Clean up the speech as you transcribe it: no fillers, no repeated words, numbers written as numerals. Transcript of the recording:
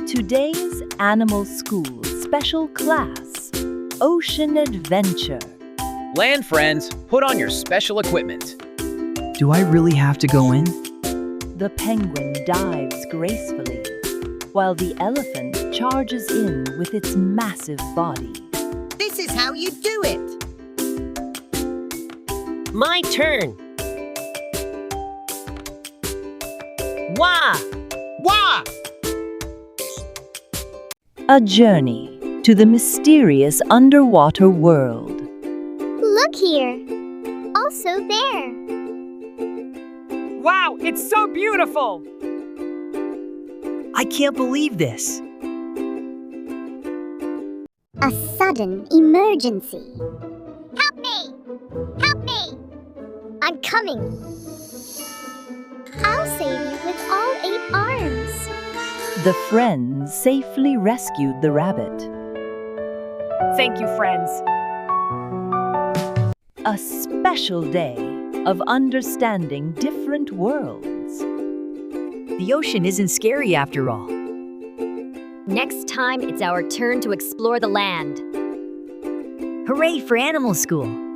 Today's Animal School special class, Ocean Adventure. Land friends, put on your special equipment. Do I really have to go in? The penguin dives gracefully, while the elephant charges in with its massive body. This is how you do it. My turn. Wah! Wah! A journey to the mysterious underwater world. Look here. Also there. Wow, it's so beautiful! I can't believe this. A sudden emergency. Help me! Help me! I'm coming. I'll save you with all 8 arms. The friends safely rescued the rabbit. Thank you, friends. A special day of understanding different worlds. The ocean isn't scary after all. Next time, it's our turn to explore the land. Hooray for animal school!